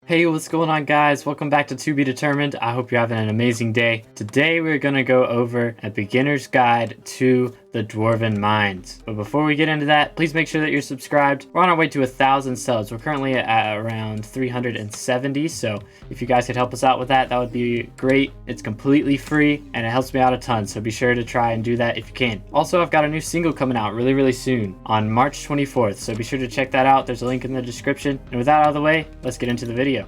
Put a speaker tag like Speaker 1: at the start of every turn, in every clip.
Speaker 1: Hey, what's going on, guys? Welcome back to To Be Determined. I hope you're having an amazing day. Today we're going to go over a beginner's guide to the Dwarven mines. But before we get into that, please make sure that you're subscribed. We're on our way to 1,000 subs. We're currently at around 370, so if you guys could help us out with that, that would be great. It's completely free and it helps me out a ton, so be sure to try and do that if you can. Also, I've got a new single coming out really soon on March 24th, so be sure to check that out. There's a link in the description. And with that out of the way, let's get into the video.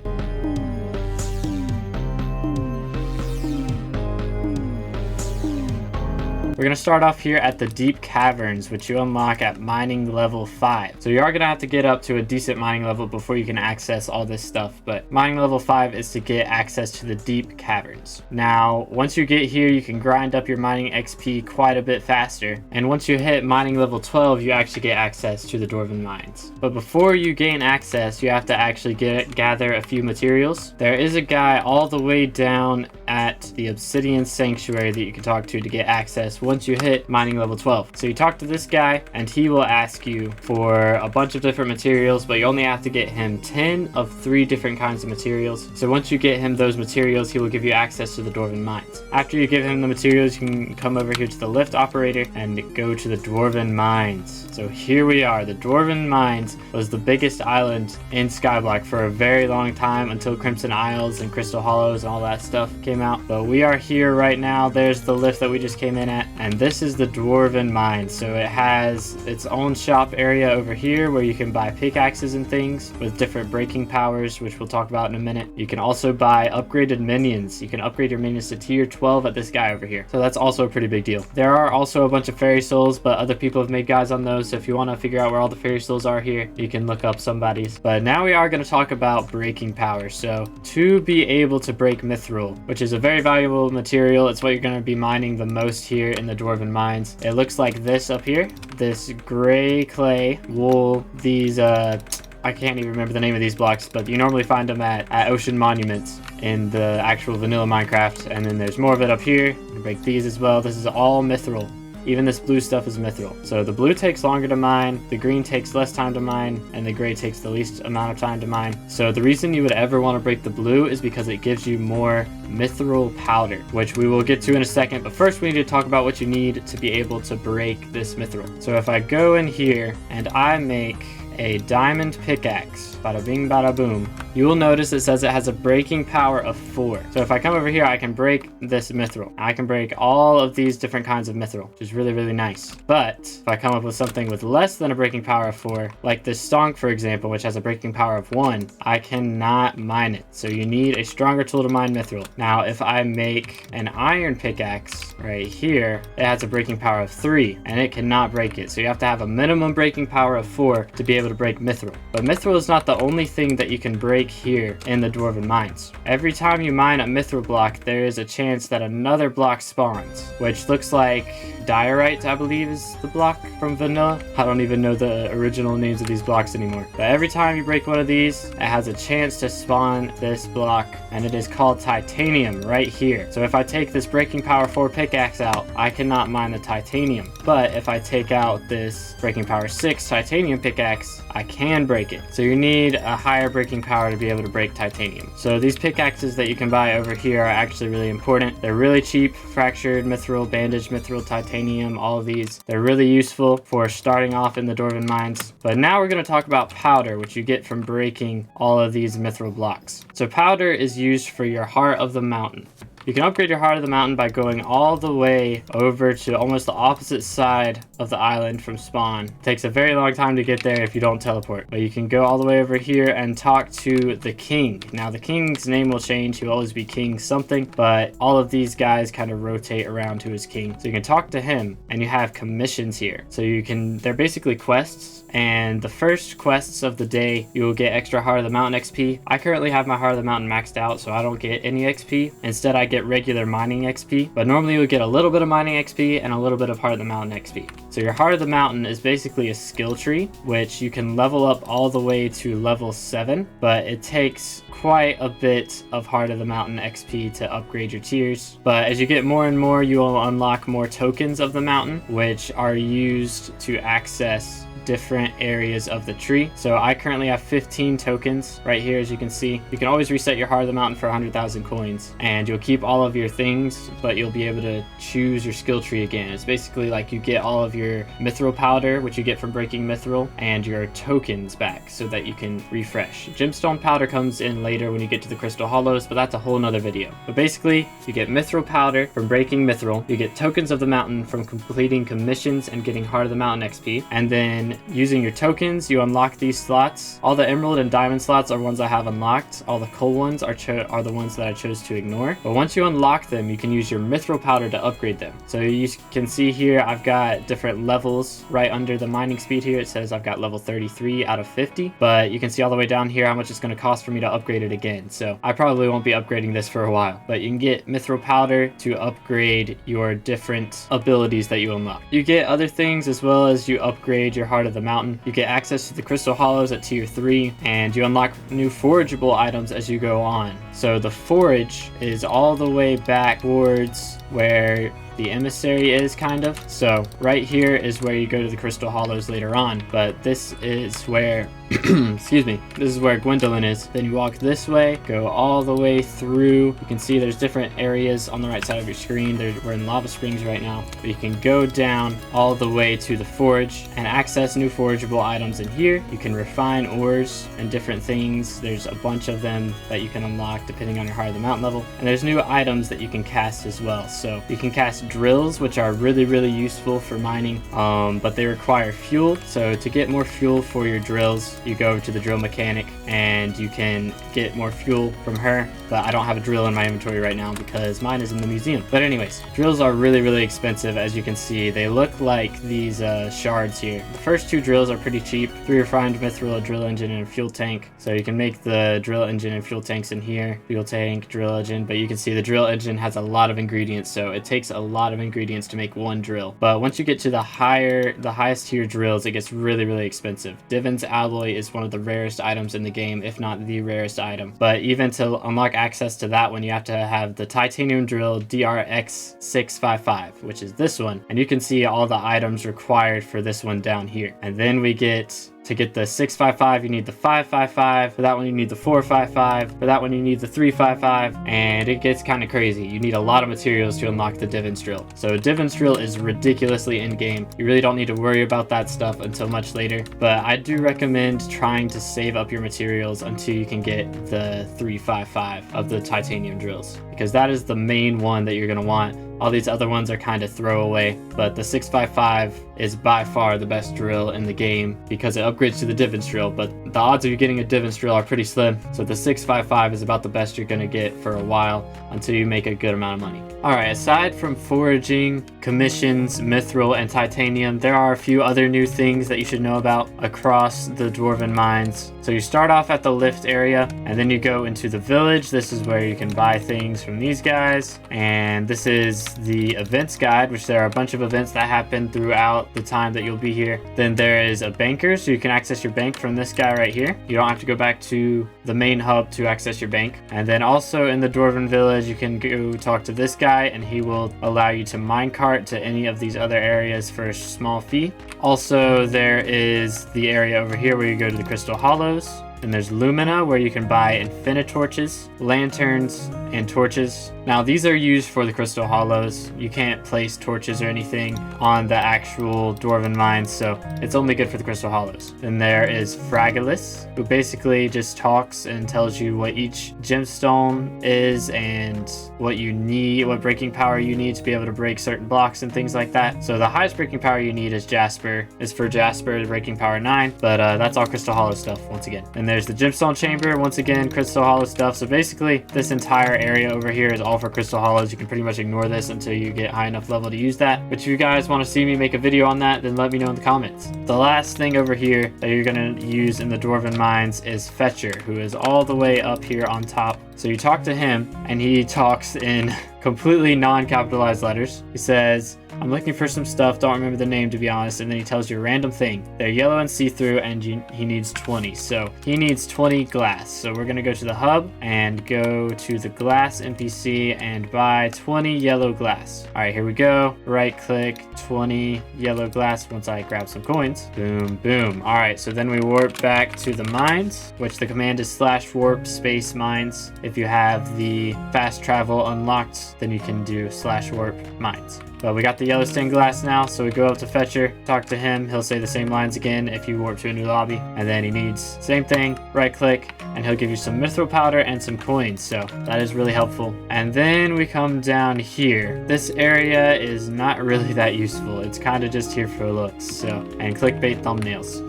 Speaker 1: We're going to start off here at the deep caverns, which you unlock at mining level 5. So you are going to have to get up to a decent mining level before you can access all this stuff. But mining level 5 is to get access to the deep caverns. Now, once you get here, you can grind up your mining XP quite a bit faster. And once you hit mining level 12, you actually get access to the Dwarven mines. But before you gain access, you have to actually gather a few materials. There is a guy all the way down at the Obsidian Sanctuary that you can talk to get access once you hit mining level 12. So you talk to this guy and he will ask you for a bunch of different materials, but you only have to get him 10 of 3 different kinds of materials. So once you get him those materials, he will give you access to the Dwarven mines. After you give him the materials, you can come over here to the lift operator and go to the Dwarven mines. So here we are. The Dwarven mines was the biggest island in SkyBlock for a very long time, until Crimson Isles and Crystal Hollows and all that stuff came out. But we are here right now. There's the lift that we just came in at. And this is the Dwarven mine. So it has its own shop area over here where you can buy pickaxes and things with different breaking powers, which we'll talk about in a minute. You can also buy upgraded minions. You can upgrade your minions to tier 12 at this guy over here. So that's also a pretty big deal. There are also a bunch of fairy souls, but other people have made guides on those. So if you want to figure out where all the fairy souls are here, you can look up somebody's. But now we are going to talk about breaking power. So to be able to break mithril, which is a very valuable material, it's what you're going to be mining the most here in the Dwarven mines. It looks like this up here, this gray clay wool, these I can't even remember the name of these blocks, but you normally find them at ocean monuments in the actual vanilla Minecraft. And then there's more of it up here. You can break these as well. This is all mithril. Even this blue stuff is mithril. So the blue takes longer to mine, the green takes less time to mine, and the gray takes the least amount of time to mine. So the reason you would ever want to break the blue is because it gives you more mithril powder, which we will get to in a second. But first we need to talk about what you need to be able to break this mithril. So if I go in here and I make a diamond pickaxe, bada bing bada boom, you will notice it says it has a breaking power of 4. So if I come over here, I can break this mithril. I can break all of these different kinds of mithril, which is really nice. But if I come up with something with less than a breaking power of 4, like this stonk, for example, which has a breaking power of 1, I cannot mine it. So you need a stronger tool to mine mithril. Now, if I make an iron pickaxe right here, it has a breaking power of 3, and it cannot break it. So you have to have a minimum breaking power of 4 to be able to break mithril. But mithril is not the only thing that you can break here in the Dwarven mines. Every time you mine a mithril block, there is a chance that another block spawns, which looks like diorite, I believe is the block from vanilla. I don't even know the original names of these blocks anymore. But every time you break one of these, it has a chance to spawn this block, and it is called titanium right here. So if I take this breaking power 4 pickaxe out, I cannot mine the titanium. But if I take out this breaking power 6 titanium pickaxe, I can break it. So you need a higher breaking power to be able to break titanium. So these pickaxes that you can buy over here are actually really important. They're really cheap. Fractured mithril, bandaged mithril, titanium, all of these. They're really useful for starting off in the Dwarven mines. But now we're going to talk about powder, which you get from breaking all of these mithril blocks. So powder is used for your heart of the mountain. You can upgrade your heart of the mountain by going all the way over to almost the opposite side of the island from spawn. It takes a very long time to get there if you don't teleport, but you can go all the way over here and talk to the king. Now the king's name will change. He will always be king something, but all of these guys kind of rotate around who is king. So you can talk to him, and you have commissions here. So they're basically quests, and the first quests of the day, you will get extra Heart of the Mountain XP. I currently have my Heart of the Mountain maxed out, so I don't get any XP. Instead, I get regular mining XP, but normally you would get a little bit of mining XP and a little bit of Heart of the Mountain XP. So your Heart of the Mountain is basically a skill tree, which you can level up all the way to level 7, but it takes quite a bit of Heart of the Mountain XP to upgrade your tiers. But as you get more and more, you will unlock more tokens of the mountain, which are used to access different areas of the tree. So I currently have 15 tokens right here, as you can see. You can always reset your Heart of the Mountain for 100,000 coins, and you'll keep all of your things, but you'll be able to choose your skill tree again. It's basically like you get all of your mithril powder, which you get from breaking mithril, and your tokens back so that you can refresh. Gemstone powder comes in later when you get to the crystal hollows, but that's a whole nother video. But basically, you get mithril powder from breaking mithril, you get tokens of the mountain from completing commissions and getting Heart of the Mountain XP, and then using your tokens, you unlock these slots. All the emerald and diamond slots are ones I have unlocked. All the coal ones are the ones that I chose to ignore. But once you unlock them, you can use your mithril powder to upgrade them. So you can see here, I've got different levels right under the mining speed here. It says I've got level 33 out of 50, but you can see all the way down here how much it's going to cost for me to upgrade it again. So I probably won't be upgrading this for a while, but you can get mithril powder to upgrade your different abilities that you unlock. You get other things as well as you upgrade your Heart of the Mountain. You get access to the crystal hollows at tier 3, and you unlock new forageable items as you go on. So the forage is all the way back towards where the emissary is, kind of. So right here is where you go to the crystal hollows later on, but this is where excuse me, this is where Gwendolyn is. Then you walk this way, go all the way through. You can see there's different areas on the right side of your screen. We're in lava springs right now, but you can go down all the way to the forge and access new forageable items in here. You can refine ores and different things. There's a bunch of them that you can unlock depending on your Heart of the Mountain level, and there's new items that you can cast as well. So you can cast drills, which are really useful for mining, but they require fuel. So to get more fuel for your drills, you go to the drill mechanic and you can get more fuel from her, but I don't have a drill in my inventory right now because mine is in the museum. But anyways, drills are really expensive. As you can see, they look like these shards here. The first 2 drills are pretty cheap. 3 refined mithril, a drill engine, and a fuel tank. So you can make the drill engine and fuel tanks in here. Fuel tank, drill engine, but you can see the drill engine has a lot of ingredients, so it takes a lot of ingredients to make 1 drill. But once you get to the highest tier drills, it gets really expensive. Divin's alloy is one of the rarest items in the game, if not the rarest item. But even to unlock access to that one, you have to have the titanium drill DRX 655, which is this one. And you can see all the items required for this one down here. And then we get to get the 655, you need the 555. For that one, you need the 455. For that one, you need the 355. And it gets kind of crazy. You need a lot of materials to unlock the Divin's drill. So Divin's drill is ridiculously in-game. You really don't need to worry about that stuff until much later. But I do recommend trying to save up your materials until you can get the 355 of the titanium drills, because that is the main one that you're going to want. All these other ones are kind of throwaway, but the 655 is by far the best drill in the game because it upgrades to the Divin's drill, but the odds of you getting a Divin's drill are pretty slim. So the 655 is about the best you're going to get for a while until you make a good amount of money. Alright, aside from foraging, commissions, mithril, and titanium, there are a few other new things that you should know about across the Dwarven mines. So you start off at the lift area, and then you go into the village. This is where you can buy things from these guys, and this is the events guide, which there are a bunch of events that happen throughout the time that you'll be here. Then there is a banker, so you can access your bank from this guy right here. You don't have to go back to the main hub to access your bank. And then also in the Dwarven village, you can go talk to this guy, and he will allow you to minecart to any of these other areas for a small fee. Also, there is the area over here where you go to the crystal hollows. And there's Lumina, where you can buy infinitorches, lanterns, and torches. Now, these are used for the crystal hollows. You can't place torches or anything on the actual Dwarven mines, so it's only good for the crystal hollows. Then there is Fragilis, who basically just talks and tells you what each gemstone is and what you need, what breaking power you need to be able to break certain blocks and things like that. So the highest breaking power you need is Jasper. Is for Jasper, breaking power 9, but that's all crystal hollow stuff once again. And there's the gemstone chamber, once again, crystal hollow stuff. So basically, this entire area over here is all for crystal hollows. You can pretty much ignore this until you get high enough level to use that. But if you guys want to see me make a video on that, then let me know in the comments. The last thing over here that you're going to use in the Dwarven mines is Fetcher, who is all the way up here on top. So you talk to him, and he talks in completely non-capitalized letters. He says, I'm looking for some stuff, don't remember the name to be honest, and then he tells you a random thing. They're yellow and see-through, and he needs 20. So he needs 20 glass. So we're gonna go to the hub and go to the glass NPC and buy 20 yellow glass. All right, here we go. Right click, 20 yellow glass once I grab some coins. Boom, boom. All right, so then we warp back to the mines, which the command is /warp space mines. If you have the fast travel unlocked, then you can do /warp mines. But we got the yellow stained glass now, so we go up to Fetcher, talk to him. He'll say the same lines again if you warp to a new lobby. And then he needs same thing, right click, and he'll give you some mithril powder and some coins. So that is really helpful. And then we come down here. This area is not really that useful. It's kind of just here for looks. So, and clickbait thumbnails.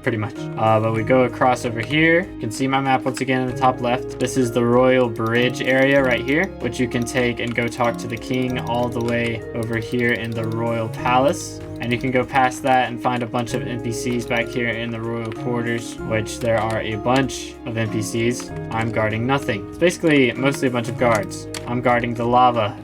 Speaker 1: Pretty much. But we go across over here. You can see my map once again in the top left. This is the Royal Bridge area right here, which you can take and go talk to the king all the way over here in the Royal Palace. And you can go past that and find a bunch of NPCs back here in the royal quarters, which there are a bunch of NPCs. I'm guarding nothing. It's basically mostly a bunch of guards. I'm guarding the lava.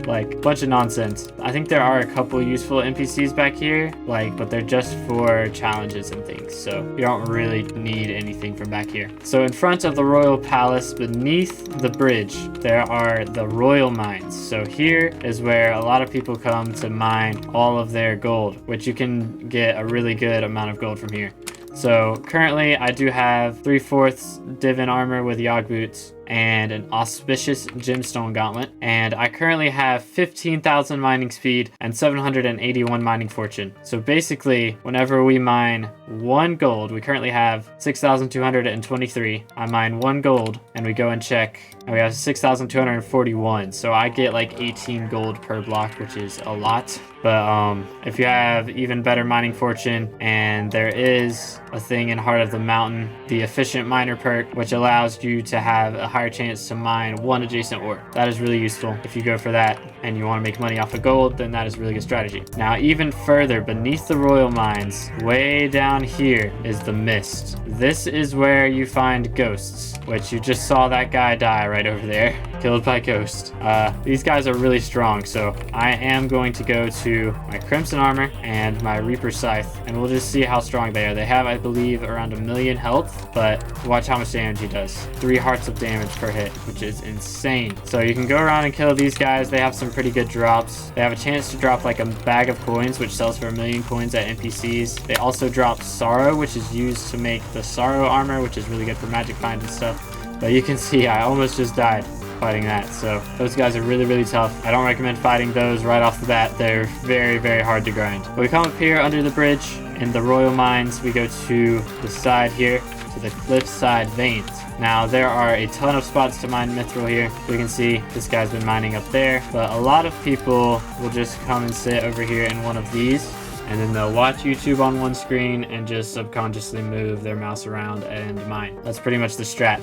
Speaker 1: Like, a bunch of nonsense. I think there are a couple useful NPCs back here, but they're just for challenges and things, so you don't really need anything from back here. So in front of the royal palace, beneath the bridge, there are the royal mines. So here is where a lot of people come to mine all of their gold, which you can get a really good amount of gold from here. So currently I do have 3/4 Divan armor with Yogg boots and an auspicious gemstone gauntlet, and I currently have 15,000 mining speed and 781 mining fortune. So basically, whenever we mine 1 gold, we currently have 6,223. I mine 1 gold and we go and check, and we have 6,241. So I get like 18 gold per block, which is a lot. But if you have even better mining fortune, and there is a thing in Heart of the Mountain, the efficient miner perk, which allows you to have a higher chance to mine 1 adjacent ore. That is really useful. If you go for that and you want to make money off of gold, then that is a really good strategy. Now, even further beneath the royal mines, way down here is the mist. This is where you find ghosts, which you just saw that guy die right over there, killed by ghost. These guys are really strong, so I am going to go to my crimson armor and my reaper scythe, and we'll just see how strong they are. They have, I believe, around 1,000,000 health, but watch how much damage he does. 3 hearts of damage per hit, which is insane. So you can go around and kill these guys. They have some pretty good drops. They have a chance to drop like a bag of coins, which sells for 1,000,000 coins at NPCs. They also drop sorrow, which is used to make the sorrow armor, which is really good for magic find and stuff. But you can see I almost just died fighting that. So those guys are really, really tough. I don't recommend fighting those right off the bat. They're very, very hard to grind. But we come up here under the bridge in the royal mines. We go to the side here, to the cliffside veins. Now, there are a ton of spots to mine mithril here. We can see this guy's been mining up there, but a lot of people will just come and sit over here in one of these, and then they'll watch YouTube on one screen and just subconsciously move their mouse around and mine. That's pretty much the strat.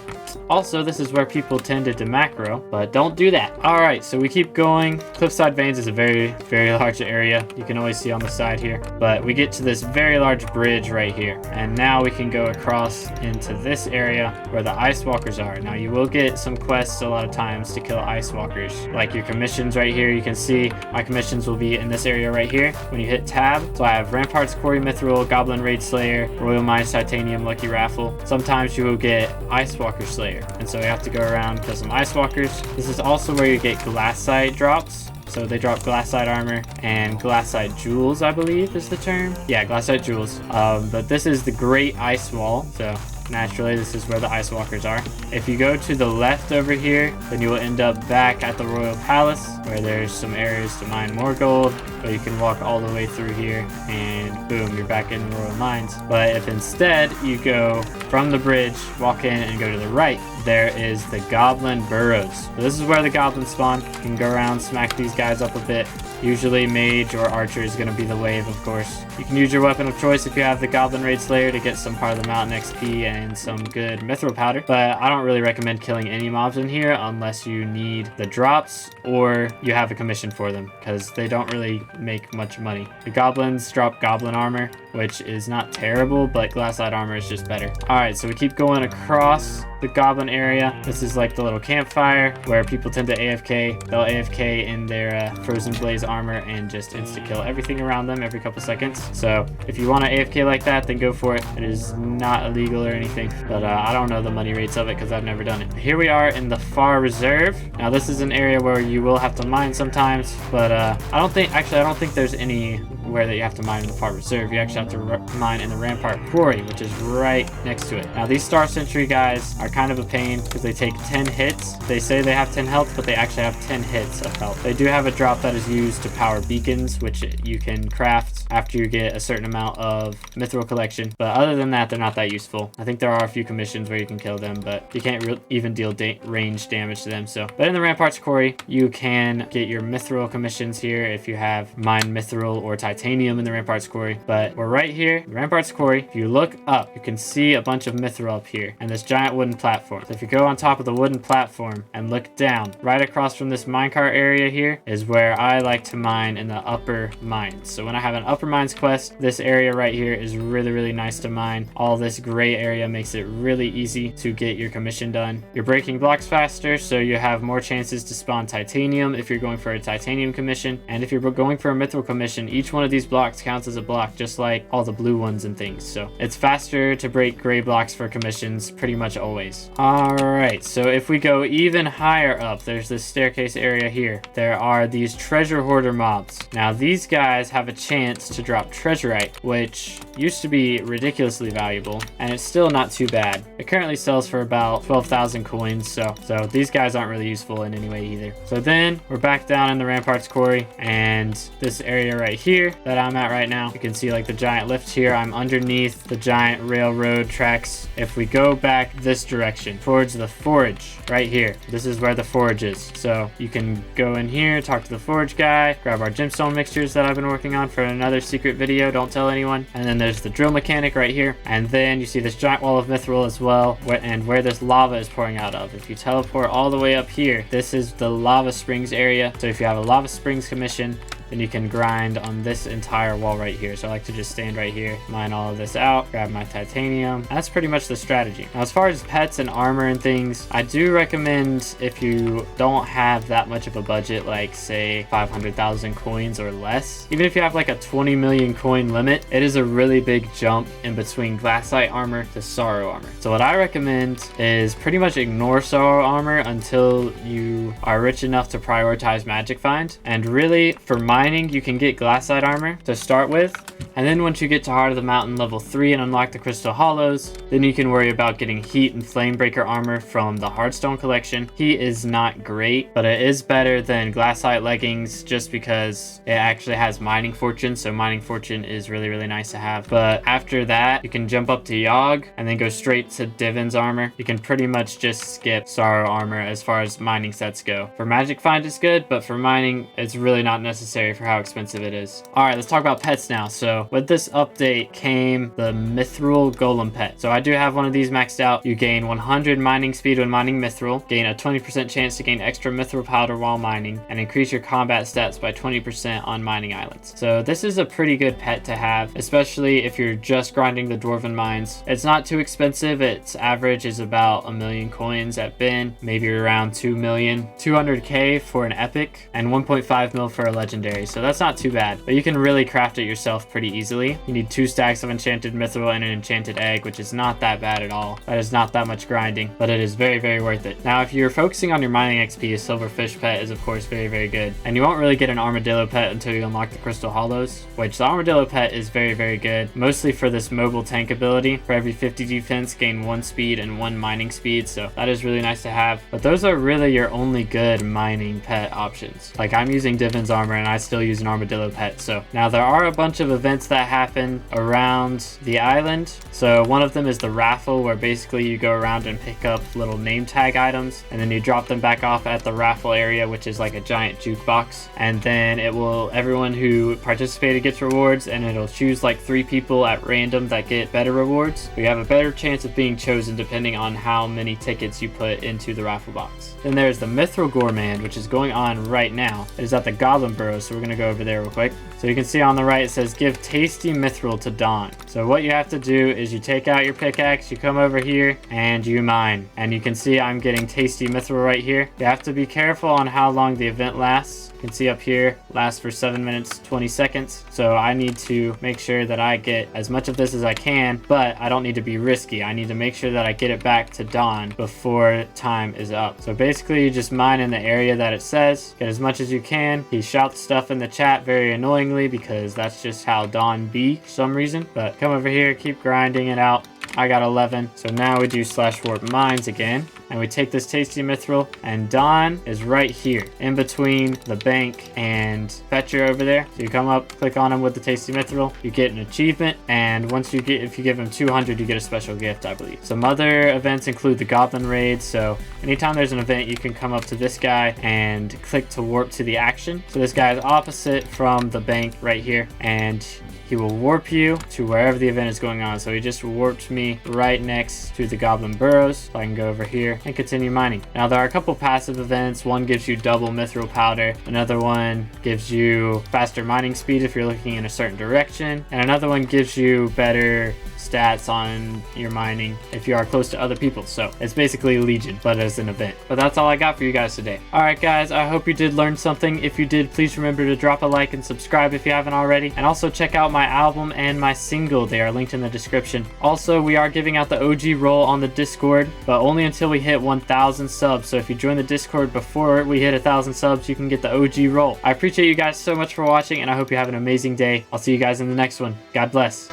Speaker 1: Also, this is where people tended to macro, but don't do that. All right, so we keep going. Cliffside Veins is a very, very large area. You can always see on the side here, but we get to this very large bridge right here, and now we can go across into this area where the Icewalkers are. Now, you will get some quests a lot of times to kill Icewalkers, like your commissions right here. You can see my commissions will be in this area right here when you hit tab. So I have Ramparts, Quarry Mithril, Goblin Raid Slayer, Royal Mines Titanium, Lucky Raffle. Sometimes you will get Icewalker Slayer, and so you have to go around kill some Icewalkers. This is also where you get Glassite drops. So they drop Glassite armor and Glassite jewels, I believe is the term. Yeah, Glassite jewels. But this is the Great Ice Wall, so naturally this is where the Icewalkers are. If you go to the left over here, then you will end up back at the Royal Palace, where there's some areas to mine more gold, but you can walk all the way through here and boom, you're back in the Royal Mines. But if instead you go from the bridge, walk in and go to the right, there is the Goblin Burrows. So this is where the goblins spawn. You can go around, smack these guys up a bit. Usually mage or archer is going to be the wave, of course. You can use your weapon of choice if you have the Goblin Raid Slayer to get some part of the mountain XP and some good mithril powder. But I don't really recommend killing any mobs in here unless you need the drops or you have a commission for them, because they don't really make much money. The goblins drop goblin armor, which is not terrible, but glassite armor is just better. All right, so we keep going across the goblin area. This is like the little campfire where people tend to AFK. They'll AFK in their frozen blaze armor and just insta kill everything around them every couple seconds. So if you want to AFK like that, then go for it. It is not illegal or anything, but I don't know the money rates of it because I've never done it. Here we are in the far reserve. Now this is an area where you will have to mine sometimes, but I don't think there's anywhere that you have to mine in the far reserve. You actually have to mine in the rampart quarry, which is right next to it. Now these star sentry guys are kind of a pain because they take 10 hits. They say they have 10 health, but they actually have 10 hits of health. They do have a drop that is used to power beacons, which you can craft after you get a certain amount of mithril collection, but other than that, they're not that useful. I think there are a few commissions where you can kill them, but you can't even deal range damage to them. So, but in the ramparts quarry, you can get your mithril commissions here if you have mined mithril or titanium in the ramparts quarry. But we're right here, the ramparts quarry. If you look up, you can see a bunch of mithril up here and this giant wooden platform. So if you go on top of the wooden platform and look down, right across from this minecart area here is where I like to mine in the upper mines. So when I have an upper mines quest, this area right here is really, really nice to mine. All this gray area makes it really easy to get your commission done. You're breaking blocks faster, so you have more chances to spawn titanium if you're going for a titanium commission. And if you're going for a mithril commission, each one of these blocks counts as a block, just like all the blue ones and things. So it's faster to break gray blocks for commissions pretty much always. All right, so if we go even higher up, there's this staircase area here. There are these treasure hoarder mobs. Now these guys have a chance to drop treasurite, which used to be ridiculously valuable, and it's still not too bad. It currently sells for about 12,000 coins, so these guys aren't really useful in any way either. So then we're back down in the ramparts quarry, and this area right here that I'm at right now, you can see like the giant lift here. I'm underneath the giant railroad tracks. If we go back this direction towards the forge right here, this is where the forge is. So you can go in here, talk to the forge guy, grab our gemstone mixtures that I've been working on for another secret video, don't tell anyone. And then there's the drill mechanic right here, and then you see this giant wall of mithril as well, where this lava is pouring out of. If you teleport all the way up here, this is the lava springs area. So if you have a lava springs commission, then you can grind on this entire wall right here. So I like to just stand right here, mine all of this out, grab my titanium. That's pretty much the strategy. Now, as far as pets and armor and things, I do recommend, if you don't have that much of a budget, like say 500,000 coins or less, even if you have like a 20 million coin limit, it is a really big jump in between glassite armor to sorrow armor. So what I recommend is pretty much ignore sorrow armor until you are rich enough to prioritize magic find. And really, for mining, you can get glassite armor to start with, and then once you get to Heart of the Mountain level 3 and unlock the crystal hollows, then you can worry about getting heat and flame breaker armor from the hardstone collection. Heat is not great, but it is better than glassite leggings just because it actually has mining fortune, so mining fortune is really, really nice to have. But after that, you can jump up to Yogg and then go straight to Divin's armor. You can pretty much just skip sorrow armor as far as mining sets go. For magic find it's good, but for mining it's really not necessary for how expensive it is. All right, let's talk about pets now. So with this update came the mithril golem pet. So I do have one of these maxed out. You gain 100 mining speed when mining mithril, gain a 20% chance to gain extra mithril powder while mining, and increase your combat stats by 20% on mining islands. So this is a pretty good pet to have, especially if you're just grinding the Dwarven mines. It's not too expensive. Its average is about 1 million coins at bin, maybe around 2 million, 200k for an epic, and 1.5 mil for a legendary. So that's not too bad, but you can really craft it yourself pretty easily. You need 2 stacks of enchanted mithril and an enchanted egg, which is not that bad at all. That is not that much grinding, but it is very, very worth it. Now, if you're focusing on your mining XP, a silverfish pet is of course very, very good, and you won't really get an armadillo pet until you unlock the crystal hollows, which the armadillo pet is very, very good, mostly for this mobile tank ability. For every 50 defense, gain 1 speed and 1 mining speed, so that is really nice to have. But those are really your only good mining pet options. Like, I'm using Divin's armor and I still use an armadillo pet. So now there are a bunch of events that happen around the island. So one of them is the raffle, where basically you go around and pick up little name tag items, and then you drop them back off at the raffle area, which is like a giant jukebox. And then everyone who participated gets rewards, and it'll choose like 3 people at random that get better rewards. You have a better chance of being chosen depending on how many tickets you put into the raffle box. Then there's the Mithril Gourmand, which is going on right now. It is at the Goblin Burrow, so we're going to go over there real quick. So you can see on the right it says give tasty mithril to Dawn. So what you have to do is you take out your pickaxe, you come over here and you mine, and you can see I'm getting tasty mithril right here. You have to be careful on how long the event lasts. You can see up here lasts for 7 minutes 20 seconds, so I need to make sure that I get as much of this as I can, but I don't need to be risky. I need to make sure that I get it back to Dawn before time is up. So basically you just mine in the area that it says, get as much as you can. He shouts stuff in the chat very annoyingly because that's just how Dawn be for some reason, but come over here, keep grinding it out. I got 11. So now we do /warp mines again, and we take this tasty mithril, and Dawn is right here in between the bank and Fetcher over there. So you come up, click on him with the tasty mithril, you get an achievement, and once you get, if you give him 200, you get a special gift, I believe. Some other events include the Goblin raid. So anytime there's an event, you can come up to this guy and click to warp to the action. So this guy is opposite from the bank right here, and he will warp you to wherever the event is going on. So he just warped me right next to the Goblin Burrows. So I can go over here and continue mining. Now there are a couple passive events. One gives you double mithril powder. Another one gives you faster mining speed if you're looking in a certain direction. And another one gives you better stats on your mining if you are close to other people. So it's basically Legion, but as an event. But that's all I got for you guys today. All right, guys, I hope you did learn something. If you did, please remember to drop a like and subscribe if you haven't already. And also check out my album and my single. They are linked in the description. Also, we are giving out the OG roll on the Discord, but only until we hit 1,000 subs. So if you join the Discord before we hit 1,000 subs, you can get the OG roll. I appreciate you guys so much for watching, and I hope you have an amazing day. I'll see you guys in the next one. God bless.